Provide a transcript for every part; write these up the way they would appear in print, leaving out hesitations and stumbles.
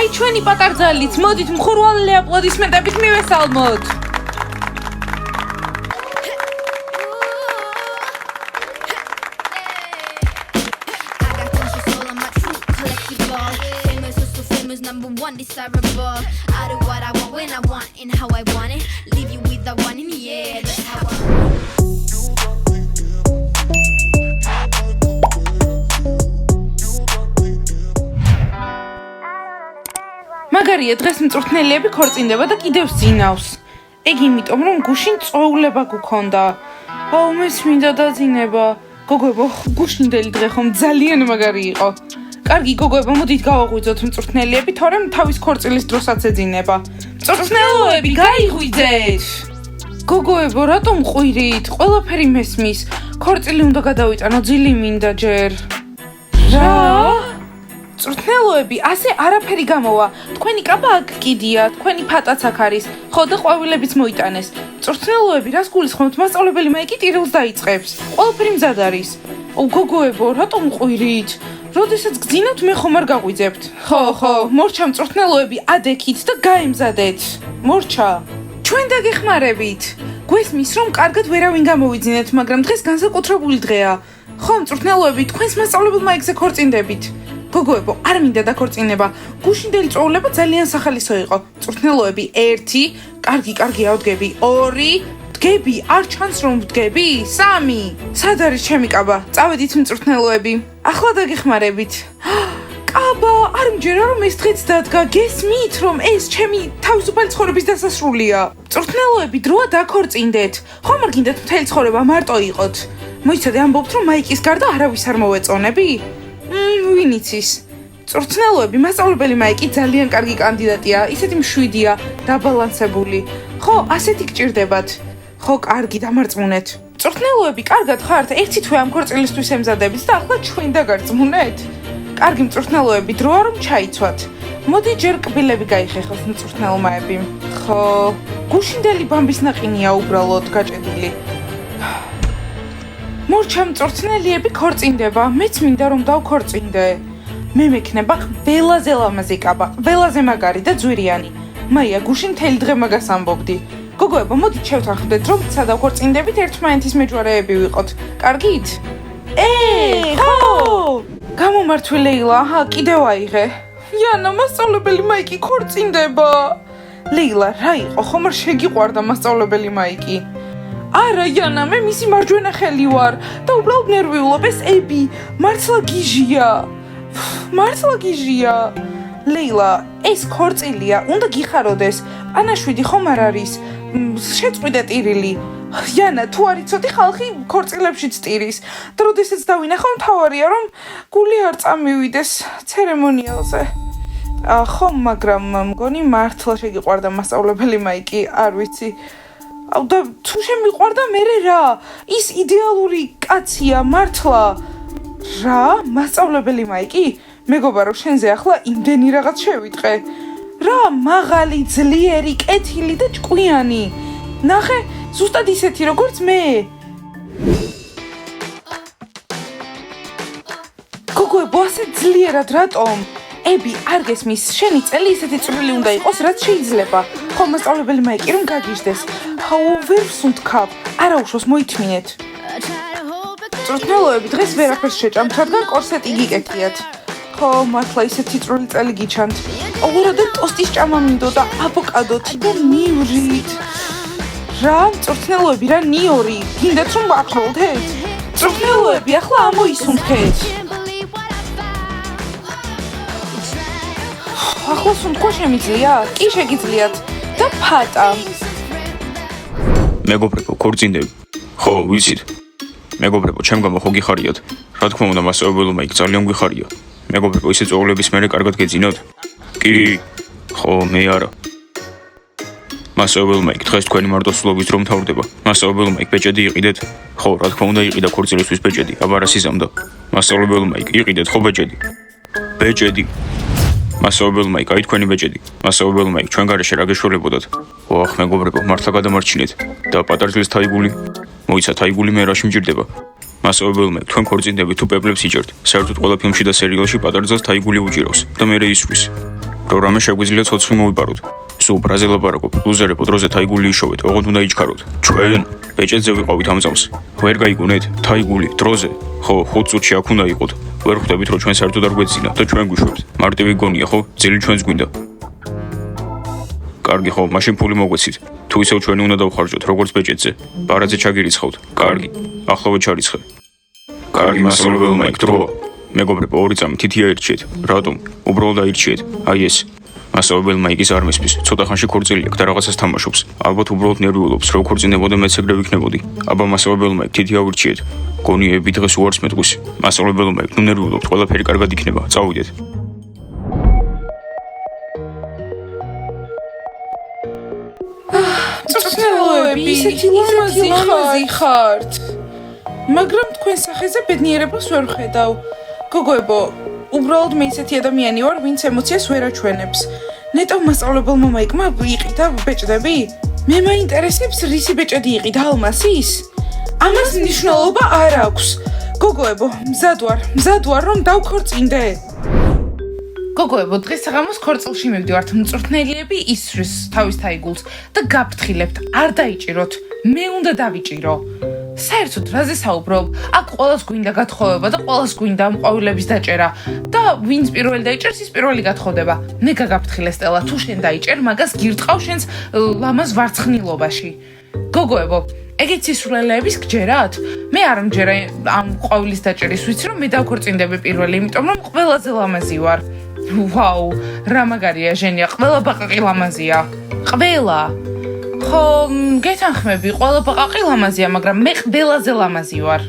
აი ჩვენი პატარძალიც, მოდით მხურვალე აპლოდისმენტებით მივესალმოთ. Desirable. I do what I want when I want and how I want it. Leave you with the one in the air. That's how I მაგარია დღეს მწვრთნელიები ქორწინდება და კიდევ ზინავს. ეგ იმიტომ რომ გუშინ წვეულება გქონდა. აუ მეც მინდა დაძინება. გოგოებო, გუშინდელი დღე ხომ ძალიან მაგარი იყო. კარგი გოგოებო, მოდით გავაღვიძოთ მწვრთნელიები, თორემ თავის ქორწილის დროსაც ეძინება. მწვრთნელოები, გაიღვიძეთ! გოგოებო, რატომ ყვირით? ყველაფერი მესმის. ქორწილი უნდა გადავიტანო, ძილი მინდა ჯერ. რა? მწვრთნელოები, ასე არაფერი გამოვა. თქვენი კაბა აქ კიდია, თქვენი ფატაც აქ არის. ხო და ყვავილებიც მოიტანეს. მწვრთნელოები, რას გულისხმობთ? მასწავლებელი მაიკი ტირილს დაიწყებს. ყველაფერი მზად არის. გოგოებო, რატომ ყვირით? როდესაც გძინავთ, მე ხომ არ გაღვიძებთ. ხო, მორჩა მწვრთნელოები, ადექით და გაემზადეთ. მორჩა. ჩვენ დაგეხმარებით. გვესმის რომ კარგად ვერავინ გამოვიძინეთ, მაგრამ დღეს განსაკუთრებული დღეა. ხო, მწვრთნელოები, თქვენს მასწავლებელ მაიკზე ქორწინდებით. გოგოებო, არ მინდა დაქორწინება. გუშინდელი წვეულება ძალიან სახალისო იყო. მწვრთნელოები 1, კარგი, ავდგები. 2, დგები, არ ჩანს რომ ვდგები? 3. სად არის ჩემი კაბა? წავედით მწვრთნელოები. ახლა დაგეხმარებით. კაბა, არ მჯერა რომ ეს დღეც დადგა. გესმით რომ ეს ჩემი თავისუფალი ცხოვრების დასასრულია. მწვრთნელოები, დროა დაქორწინდეთ. ხომ არ გინდათ მთელი ცხოვრება მარტო იყოთ? მოიცადე ამბობთ რომ მაიკის გარდა არავის არ მოვეწონები? ვინ იცის? მწვრთნელოები, მასწავლებელი მაიკი ძალიან კარგი კანდიდატია, ისეთი მშვიდია, დაბალანსებული. ხო, ასეთი გჭირდებათ. ხო, კარგი, დამარწმუნეთ. მწვრთნელოები, კარგად ხართ? ერთი თვე ამ ქორწილისთვის ემზადებით და ახლა ჩვენ დაგარწმუნეთ. კარგი მწვრთნელოები, დროა რომ ჩაიცვათ. მოდი ჯერ კბილები გაიხეხოს მწვრთნელმაები. ხო, გუშინდელი ბამბის ნაყინია უბრალოდ გაჭედილი. მორჩა მწვრთნელიები ქორწინდება, მეც მინდა რომ დავქორწინდე. მე მექნება ყველაზე ლამაზი კაბა, ყველაზე მაგარი და ძვირიანი. მაია, გუშინ მთელი დღე მაგას ამბობდი. გოგოებო, მოდით შევთანხმდეთ, რომ სადავქორწინდებით ერთმანეთის მეჯვარეები ვიყოთ. კარგით? ხო! გამომართვი ლეილა, კიდევ აიღე. იანა, მასწავლებელი მაიკი ქორწინდება. ლეილა, რა იყო? ხომ არ შეგიყვარდა მასწავლებელი მაიკი? არა, იანა, მე მისი მარჯვენა ხელი ვარ და უბრალოდ ნერვიულობ, ეს ები, მართლა გიჟია. ლეილა, ეს ქორწილია, უნდა გიხაროდეს. პანაშვიდი ხომ არ არის? შეწყვიდე ტირილი. იანა, თუ არ იცოდი, ხალხი ქორწილებშიც ტირის. და როდესაც დავინახავ, მთავარია რომ გული არ წამივიდეს ცერემონიალზე. ხო, მაგრამ მგონი მართლა შეგიყვარდა მასწავლებელი მაიკი, არ ვიცი. აუ და თუ შემიყვარდა მერე რა? ის იდეალური კაცია, მართლა. რა? მასწავლებელი მაიკი? მეგობრებო, შენზე ახლა იმდენი რაღაც შევიტყე. რა, მაღალი, ძლიერი, კეთილი და ჭკვიანი. ნახე, ზუსტად ისეთი როგორც მე. გოგოებო, ასე ძლიერად რატომ? ები, არ გესმის, შენი წელი ისეთი წვრილი უნდა იყოს, რაც შეიძლება. ხო, მასწავლებელი მაიკი რომ გაგიჟდეს. აუ, ვერ ვსუნთქავ. არაუშავს, მოითმინეთ. მწვრთნელოები, დღეს ვერაფერს შეჭამთ, რადგან კორსეტი გიკეთიათ. ხო, მართლა ისეთი წვრილი წელი გიჩანთ. ორადე ტოსტის ჭამა მინდოდა, ავოკადოთი და ნივრით. რა, მწვრთნელოები, რა ნიორი? გინდათ რომ ვაყროლდეთ? მწვრთნელოები, ახლა ამოისუნთქეთ. ახლა სუნთქვა შემიძლია? კი შეგიძლიათ. და ფატა. მეგობრებო, ქორწინდები. ხო, ვიცით. მეგობრებო, ჩემ გამო ხო გიხარიათ? რა თქმა უნდა, მასწავლებელი მაიკი ძალიან გიხარია. მეგობრებო, ისე წვეულების მერე კარგად გეძინოთ? კი. ხო, მე არა. მასწავლებელი მაიკი დღეს თქვენი მარტოსულობის დრო მთავრდება. მასწავლებელი მაიკი ბეჭედი იყიდეთ? ხო, რა თქმა უნდა, იყიდა ქორწილისთვის ბეჭედი. აბა რა სიზამდა? მასწავლებელი მაიკი იყიდეთ ხო ბეჭედი? ბეჭედი. მასწავლებელი მაიკი, აი თქვენი ბეჭედი. მასწავლებელი მაიკი, ჩვენ გარეშე რა გეშველებოდათ? ოახ, მეგობრებო, მართლა გადამარჩინეთ. და პატარძლის თაიგული? მოიცა, თაიგული მე რაში მჭირდება? მასწავლებელი მაიკი, თქვენ ქორწინდებით თუ პეპლებს იჭერთ? საერთოდ ყველა ფილმში და სერიალში პატარძელს თაიგული უჭირავს და მერე ისვრის. რომ რამე შეგვიძლია ცოცხი მოვიპაროთ. სულ ბრაზე ლაპარაკობ, ლუზერებო დროზე თაიგული იშოვეთ, ოღონდ უნდა იჩქაროთ. ჩვენ ბეჭედზე ვიყავით ამ წამს. ვერ გაიგონეთ, თაიგული დროზე. ხო, 5 წუთში აქ უნდა იყოთ. ვერ ხვდებით, რომ ჩვენ საერთოდ არ გვეცინა და ჩვენ გვიშვებთ. მარტივი გონია, ხო? ძილი ჩვენს გვინდა. კარგი, ხო, მაშინ ფული მოგვეცით. თუ ისევ ჩვენი უნდა დავხარჯოთ, როგორც ბეჭედზე. ბარაძე ჩაგირიცხავთ. კარგი, ახლავე ჩარიცხე. კარგი, მასწავლებელმა იქ დროა. მეგობრებო, 2 წამი თითია ირჩიეთ. რატომ? უბრალოდ აირჩიეთ. აი ეს. მასწავლებელმა იქ ის არ მესმის. ცოტა ხანში ქორწილი აქვს და რაღაცას თამაშობს. ალბათ უბრალოდ ნერვიულობს, რომ ქორწინებოდა მეც ეგრე ვიქნებოდი. აბა მასწავლებელმა იქ თითია ირჩიეთ. გონიები დღეს უარს მეტყვის. მასწავლებელმა იქ ნუ ნერვიულობთ, ყველაფერი კარგად იქნება. წავიდეთ. მწვრთნელოები, ისეთი ლამაზი ხართ. მაგრამ თქვენ სახეზე ბედნიერებას ვერ ხედავ. გოგოებო, უბრალოდ მე ისეთი ადამიანი ვარ, ვინც ემოციას ვერ აჩვენებს. ნეტო მასწავლებელმა მაიკმა იყიდა ბეჭდები? მე მაინტერესებს რისი ბეჭედი იყიდა, ალმასის? ამას მნიშვნელობა არ აქვს. გოგოებო, მზად ვარ რომ დავქორწინდე. გოგოებო, დღეს საღამოს ქორწილში მივდივართ. მწვრთნელიები ისვრის თავის თაიგულს და გაფრთხილებთ, არ დაიჭიროთ. მე უნდა დავიჭირო. საერთოდ რაზე საუბრობ? აქ ყველას გვინდა გათხოვება და ყველას გვინდა ყვავილების დაჭერა და ვინც პირველი დაიჭერს, ის პირველი გათხოვდება. მე გაგაფრთხილე სტელა, თუ შენ დაიჭერ, მაგას გირტყავ შენს ლამაზ ვარცხნილობაში. გოგოებო, ეგეც სისულელეების გჯერათ? მე არ მჯერა ამ ყვავილის დაჭერის, ვიცი რომ მე დავქორწინდები პირველი, იმიტომ რომ ყველაზე ლამაზი ვარ. ვაუ, რა მაგარია ჟენია, ყველა ბაყაყი ლამაზია. ყველა. ხო, გეთანხმები, ყველა ბაყაყი ლამაზია, მაგრამ მე ყველაზე ლამაზი ვარ.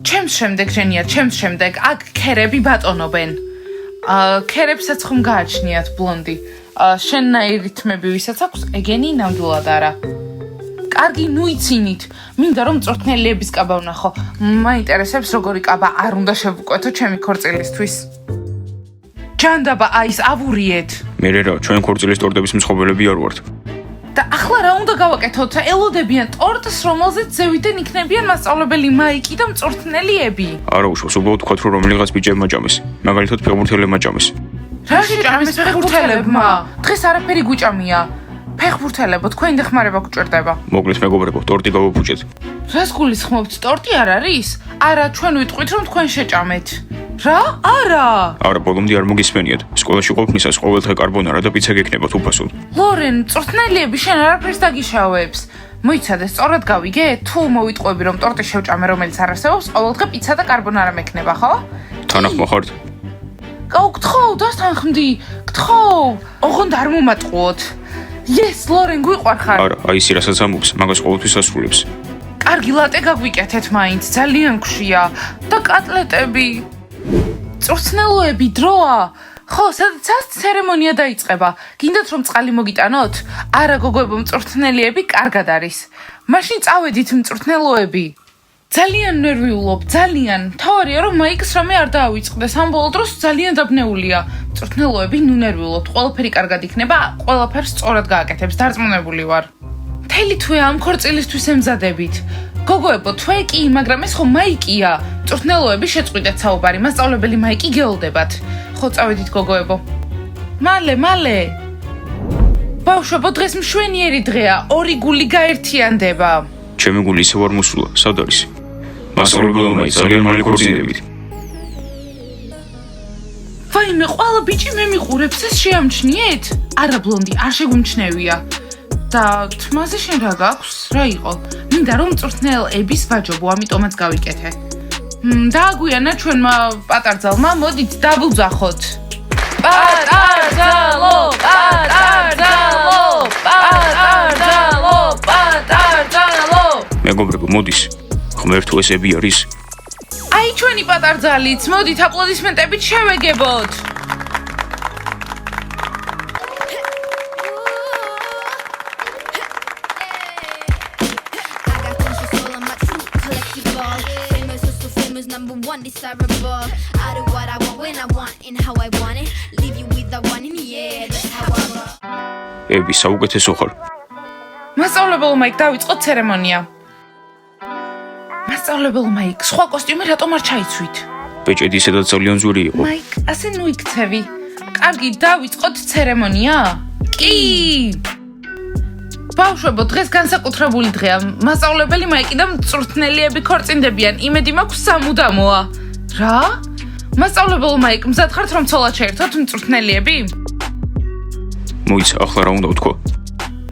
ჩემს შემდეგ ჟენია, ჩემს შემდეგ აქ ქერები ბატონობენ. ქერებსაც ხომ გააჩნიათ ბლონდი. შენნაირი რითმები ვისაც აქვს, ეგენი ნამდვილად არა. კარგი, ნუ იცინით. მინდა რომ მწვრთნელიების კაბა ვნახო. მაინტერესებს როგორი კაბა არ უნდა შევუკვეთო ჩემი ქორწილისთვის. ჯანდაბა, აი ეს ავურიეთ. მე რა, ჩვენ ქორწილის ტორტების მსხობელები არ ვართ. და ახლა რა უნდა გავაკეთოთ? ელოდებიან ტორტს, რომელზეც ზევიდან იქნებიან მასწავლებელი მაიკი და მწვრთნელიები. არა უშავს, უბრალოდ თქვათ, რომ რომელიღაც ბიჭებმა ჭამეს. მაგალითად, ფეხბურთელებმა ჭამეს. რა შეჭამეს ფეხბურთელებმა? დღეს არაფერი გუჭამია. ფეხბურთელებო, თქვენი დახმარება გჭირდება. მოკლედ მეგობრებო, ტორტი გავაფუჭეთ. რას გულისხმობთ? ტორტი არ არის? არა, ჩვენ ვიტყვით, რომ თქვენ შეჭამეთ. რა? არა. არა, ბოლომდე არ მოგისმენიათ. სკოლაში ყოფნისას ყოველდღე კარბონარა და პიცა გექნებათ უფასოდ. ლორენ, მწვრთნელიები შენ არაფერს დაგიშავებს. მოიცადე, სწორად გავიგე? თუ მოვიტყვები, რომ ტორტი შევჭამე, რომელიც არ არსებობს, ყოველდღე პიცა და კარბონარა მექნება, ხო? თანახმა ხართ? გთხოვ, დასთანხმდი. გთხოვ. ოღონდ არ მომატყუოთ. Yes, ლორენ, გვიყვარხარ. არა, აი ისი რასაც ამბობს, მაგას ყოველთვის ასრულებს. კარგი, ლატე გაგვიკეთეთ მაინც, ძალიან გშია. და კატლეტები. მწვრთნელოები, დროა. ხო, სადაც ცერემონია დაიწყება. გინდათ რომ წყალი მოგიტანოთ? არა, გოგოებო, მწვრთნელიები კარგად არის. მაშინ წავედით მწვრთნელოები. ძალიან ნერვიულობ, ძალიან. თავარია რომ მაიკს რამე არ დაავიწყდეს, ამ ბოლო დროს ძალიან დაბნეულია. მწვრთნელოები ნუ ნერვიულობთ, ყველაფერი კარგად იქნება, ყველაფერს სწორად გააკეთებს, დარწმუნებული ვარ. მთელი თვე ამ ქორწილისთვის ემზადებით. გოგოებო, თვე კი, მაგრამ ეს ხო მაიკია. მწვრთნელოები შეწყვიტეთ საუბარი, მასწავლებელი მაიკი გეოლდებათ. ხო, წავედით გოგოებო. მალე. ბავშვებო, დღეს მშვენიერი დღეა, 2 გული გაერთიანდება. ჩემი გული ისევ არ მოსულა, სად არის? მასწავლებელმა ძალიან მალე ქორწინდებით. ვაიმე, ყველა ბიჭი მე მიყურებს, ეს შეამჩნიეთ? არა ბლონდი, არ შეგვიმჩნევია. და თმაზე შენ რა გაქვს? რა იყო? მინდა რომ მწვრთნელების ვაჯობო, ამიტომაც გავიკეთე. დააგვიანა ჩვენმა პატარძალმა, მოდით დავუძახოთ. პატარძალო! მეგობრებო, მოდის. ღმერთო ესები არის. აი ჩვენი პატარძალიც, მოდით აპლოდისმენტებით შევეგებოთ. Desirable. I do what I want when I want and how I want it. Leave you with the one in the air. That's how I roll. ები, საუკეთესო ხარ. მასწავლებელ მაიკ დავიწყოთ ცერემონია. მასწავლებელ მაიკ, სხვა კოსტიუმი რატომ არ ჩაიცვით? ბეჭედი ისედაც ძალიან ძვირი იყო. მაიკ, ასე ნუ იქცევი. კარგი, დავიწყოთ ცერემონია? კი! ბავშვებო, დღეს განსაკუთრებული დღეა. მასწავლებელი მაიკი და მწვრთნელიები ქორწინდებიან. იმედი მაქვს სამუდამოა. რა? მასწავლებელ მაიკ, მზად ხართ რომ ცოლად შეერთოთ მწვრთნელიები? მოიცა, ახლა რა უნდა ვთქვა?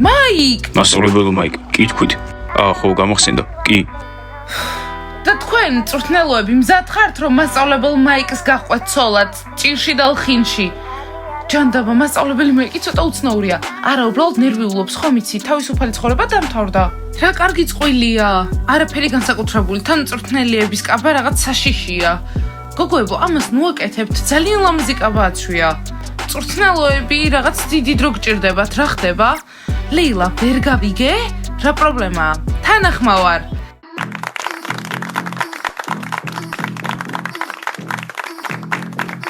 მაიკ! მასწავლებელი მაიკ, კი თქვით. ხო, გამახსენდა. კი. და თქვენ მწვრთნელოები მზად ხართ რომ მასწავლებელ მაიკს გაყვეთ ცოლად ჭირში და ლხინში? ჯანდაბა, მასწავლებელი მაიკი ცოტა უცნაურია. არა, უბრალოდ ნერვიულობს, ხომ იცი, თავისუფალი ცხოვრება დამთავრდა. რა კარგი წყვილია. არაფერი განსაკუთრებული, თან მწვრთნელიების კაბა რაღაც საშიშია. გოგოებო, ამას ნუაკეთებთ, ძალიან ლამაზი კაბაა ცვია. მწვრთნელოები რაღაც დიდი დრო გჭირდებათ, რა ხდება? ლეილა, ვერ გავიგე? რა პრობლემაა? თანახმა ვარ.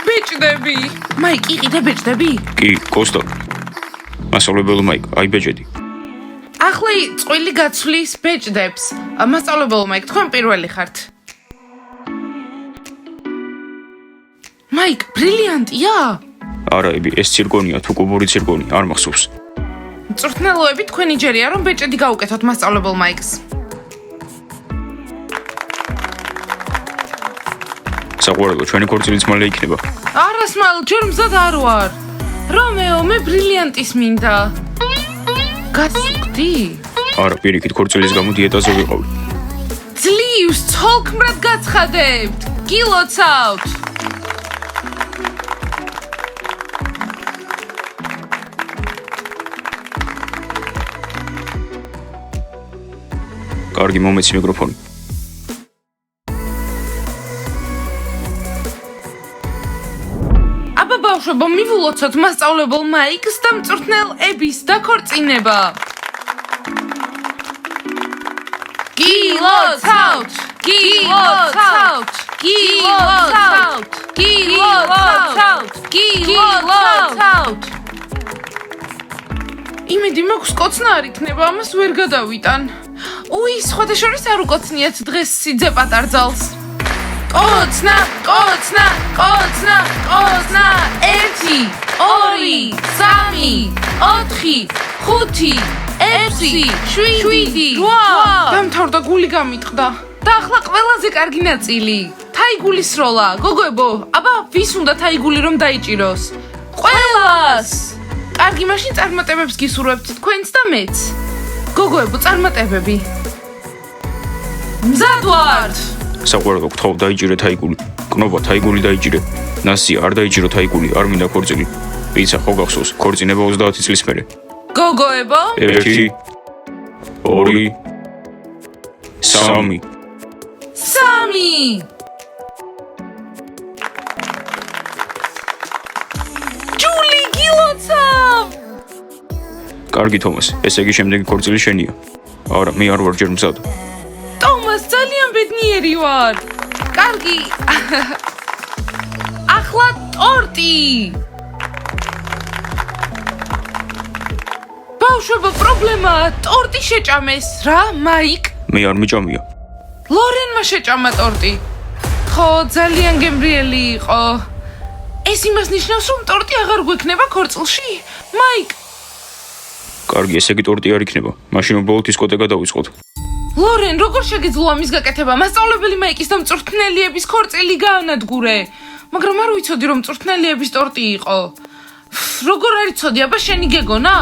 ბეჭდები. მაიკ, იყიდე ბეჭდები? კი, კოსტა. მასწავლებელი მაიკ, აი ბეჭედი. ახლა წყვილი გაცვლის ბეჭდებს. მასწავლებელი მაიკ, თქვენ პირველი ხართ. მაიკ, ბრილიანტია? არაები, ეს ცირკონია, თუ კუბური ცირკონი, არ მახსოვს. მწვრთნელოები თქვენი ჯერია რომ ბეჭედი გაუკეთოთ მასწავლებელ მაიკს. საყვარელო, ჩვენი ქორწილიც მალე იქნება. არა სმაილ, ჯერ მზად არ ვარ. რომეო, მე ბრილიანტის მინდა. გასუქდი? არა, პირიქით, ქორწილის გამო დიეტაზე ვიყავი. ძლივს, ცოლქმრად გაცხადებთ. გილოცავთ. კარგი, მომეცი მიკროფონი. აბა ბავშვებო, მივულოცოთ მასწავლებელ მაიკს და მწვრთნელების დაქორწინება. გილოცავთ! გილოცავთ! გილოცავთ! გილოცავთ! გილოცავთ! იმედი მაქვს კოცნა არ იქნება, ამას ვერ გადავიტან. უი, სხვადასხვა არ უკოცნიათ დღეს სიძე პატარძალს. კოცნა, კოცნა, კოცნა, კოცნა. 1, 2, 3, 4, 5, 6, 7, 8. დამთავრდა, გული გამიტყდა. და ახლა ყველაზე კარგი ნაწილი. თაიგულის როლა. გოგოებო, აბა ვის უნდა თაიგული რომ დაიჭიროს? ყველას. კარგი, მაშინ წარმატებებს გისურვებთ თქვენც და მეც. გოგოებო, წარმატებები. მზად ვართ. საყვარელო, გთხოვ, დაიჭირე თაიგული. კნობა, თაიგული დაიჭირე. ნასი, არ დაიჭირო თაიგული, არ მინდა ქორწილი. პიცა ხო გახსოვს, ქორწინება 30 წლის მერე. გოგოებო? 1, 2, 3. 3. ჯული, გილოცავ! კარგი თომას, ესე იგი შემდეგი ქორწილი შენია. არა, მე არ ვარ ჯერ მზად. ტომას, ძალიან ბედნიერი ვარ. კარგი. ახლა ტორტი. ბავშვებო, პრობლემაა, ტორტი შეჭამეს. რა, მაიკ? მე არ მიჭამია. ლორენმა შეჭამა ტორტი. ხო, ძალიან გემრიელი იყო. ეს იმას ნიშნავს, რომ ტორტი აღარ გვექნება ქორწილში? მაიკ, კარგი, ესე იგი ტორტი არ იქნება. მაშინ უბრალოდ დისკოტეკა დავიწყოთ. ლორენ, როგორ შეგეძლო ამის გაკეთება? მასწავლებელი მაიკის და მწვრთნელიების ქორწილი გაანადგურე. მაგრამ არ ვიცოდი რომ მწვრთნელიების ტორტი იყო. როგორ არ იცოდი, აბა შენი გეგონა?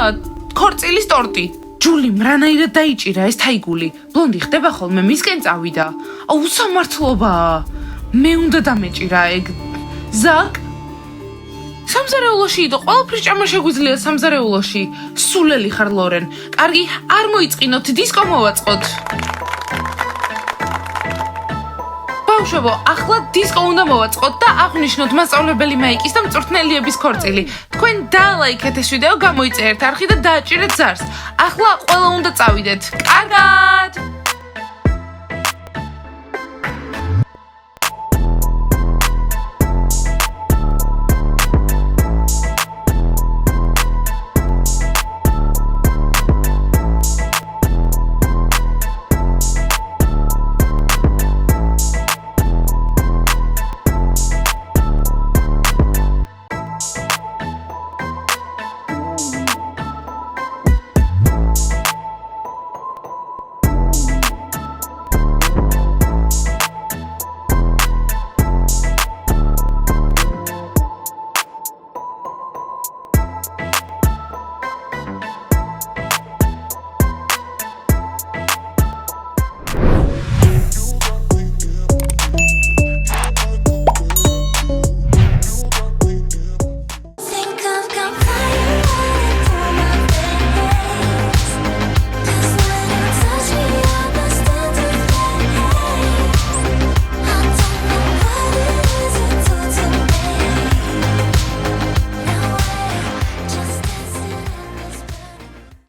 ქორწილის ტორტი. ჯული, რანაირად დაიჭირა ეს თაიგული? ბლონდი ხდება ხოლმე, მისკენ წავიდა. აუ, სამართლობაა. მე უნდა დამეჭირა ეგ. ზაკ? სამზარეულოში იდო, ყველაფრის ჭამა შეგვიძლია სამზარეულოში. სულელი ხარ, ლორენ. კარგი, არ მოიწყინოთ, დისკო მოვაწყოთ. ბავშვებო, ახლა დისკო უნდა მოვაწყოთ და აღვნიშნოთ მასწავლებელი მაიკის და მწვრთნელიების ქორწილი. თქვენ დალაიქეთ ეს ვიდეო, გამოიწერეთ არხი და დააჭირეთ ზარს. ახლა ყველა უნდა წავიდეთ. კარგად!